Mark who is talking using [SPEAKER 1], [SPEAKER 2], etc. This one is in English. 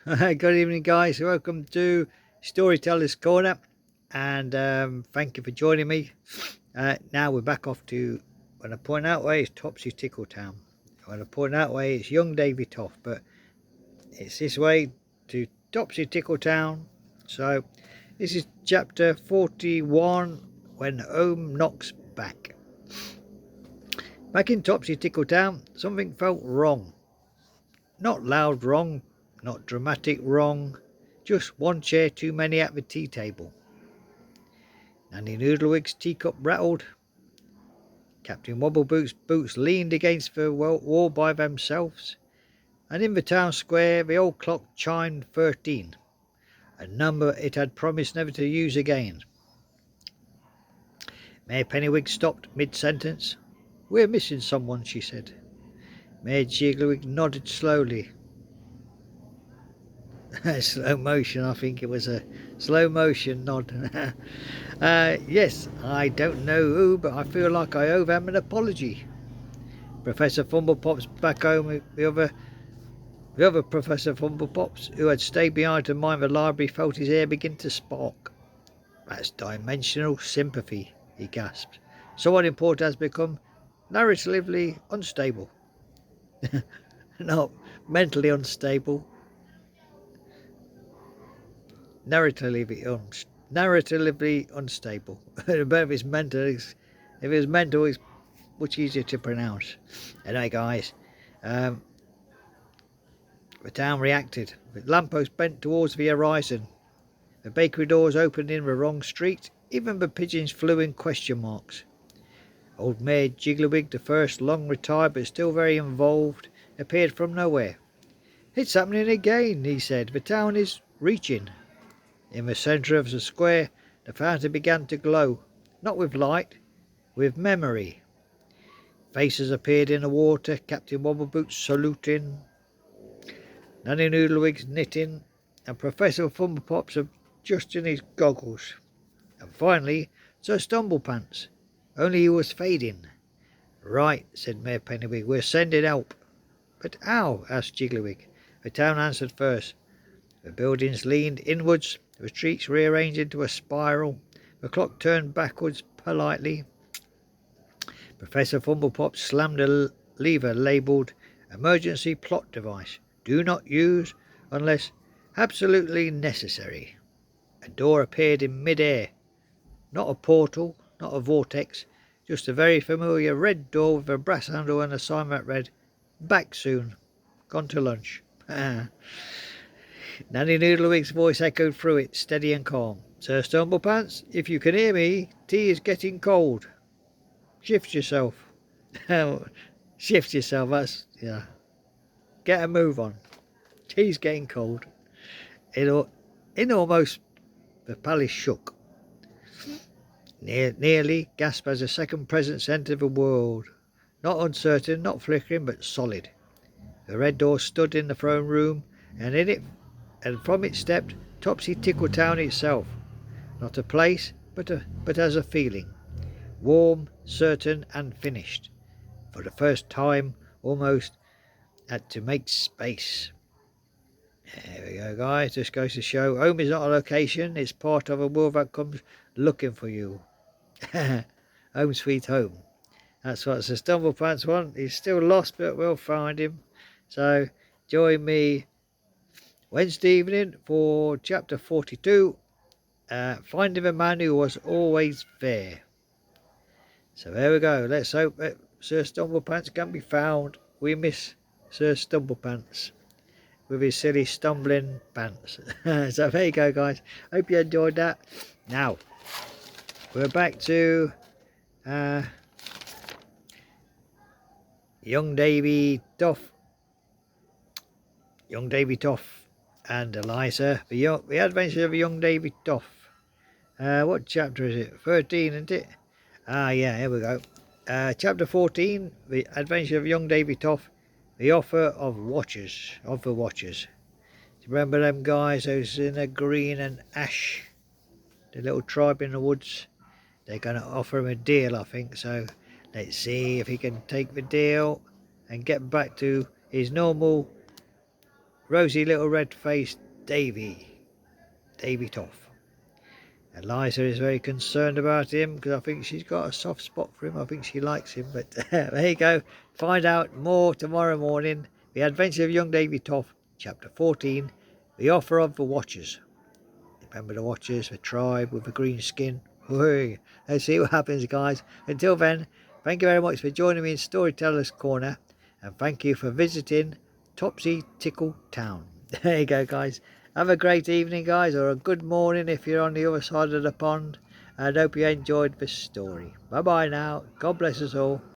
[SPEAKER 1] Good evening, guys. Welcome to Storyteller's Corner, and thank you for joining me. Now we're back off to when I point out way it's Topsy Tickle Town. When I point out way it's young Davy Toff, but it's this way to Topsy Tickle Town. So this is chapter 41 when Home knocks back. Back in Topsy Tickle Town, something felt wrong. Not loud wrong, not dramatic wrong, just one chair too many at the tea table. Nanny Noodlewig's teacup rattled. Captain Wobbleboot's boots leaned against the wall by themselves, and in the town square the old clock chimed 13, a number it had promised never to use again. Mayor Pennywig stopped mid-sentence. "We're missing someone," she said. Mayor Jigglywig nodded slowly. Slow motion, I think it was a slow motion nod. Yes, I don't know who, but I feel like I owe them an apology. Professor Fumblepops back home with the other Professor Fumblepops, who had stayed behind to mind the library, felt his hair begin to spark. "That's dimensional sympathy," he gasped. "Someone important has become narratively unstable." Not mentally unstable. Narratively unstable. But if it's mental, it's much easier to pronounce. Anyway, guys, the town reacted. The lamppost bent towards the horizon. The bakery doors opened in the wrong street. Even the pigeons flew in question marks. Old Mayor Jigglywig, the first long retired but still very involved, appeared from nowhere. "It's happening again," he said. "The town is reaching." In the centre of the square, the fountain began to glow, not with light, with memory. Faces appeared in the water, Captain Wobbleboots saluting, Nanny Noodlewig's knitting, and Professor Fumblepops adjusting his goggles. And finally, Sir Stumblepants, only he was fading. "Right," said Mayor Pennywig, "we're sending help." "But how?" asked Jigglywig. The town answered first. The buildings leaned inwards, the streets rearranged into a spiral, the clock turned backwards politely. Professor Fumblepops slammed a lever labelled "Emergency Plot Device. Do not use unless absolutely necessary." A door appeared in mid-air. Not a portal, not a vortex, just a very familiar red door with a brass handle and a sign that read, "Back soon. Gone to lunch." Nanny Noodlewig's voice echoed through it, steady and calm. "Sir Stumblepants, if you can hear me, tea is getting cold. Shift yourself." Shift yourself, yeah. Get a move on. Tea's getting cold. In almost the palace shook. Nearly gasped as a second presence entered the world. Not uncertain, not flickering, but solid. The red door stood in the throne room, and in it and from it stepped Topsy Tickletown itself. Not a place, but as a feeling. Warm, certain, and finished. For the first time, almost had to make space. There we go, guys. Just goes to show home is not a location, it's part of a world that comes looking for you. Home sweet home. That's what the Stumblepants want. He's still lost, but we'll find him. So join me Wednesday evening for chapter 42, Finding the Man Who Was Always There. So there we go. Let's hope that Sir Stumblepants can be found. We miss Sir Stumblepants with his silly stumbling pants. So there you go, guys. Hope you enjoyed that. Now, we're back to young Davy Toff and Eliza. The Adventures of Young Davy Toff. What chapter is it? 13, isn't it? Yeah, here we go. Chapter 14, The Adventure of Young Davy Toff, The Offer of the Watchers. Do you remember them guys, those in the green and ash? The little tribe in the woods? They're going to offer him a deal, I think. So let's see if he can take the deal and get back to his normal rosy little red-faced Davy Toff. Eliza is very concerned about him because I think she's got a soft spot for him. I think she likes him. But there you go. Find out more tomorrow morning. The Adventures of Young Davy Toff, Chapter 14, The Offer of the Watchers. Remember the Watchers, the tribe with the green skin? Hey, let's see what happens, guys. Until then, thank you very much for joining me in Storyteller's Corner. And thank you for visiting Topsy Tickle Town. There you go, guys. Have a great evening, guys, or a good morning if you're on the other side of the pond. And I hope you enjoyed this story. Bye-bye now. God bless us all.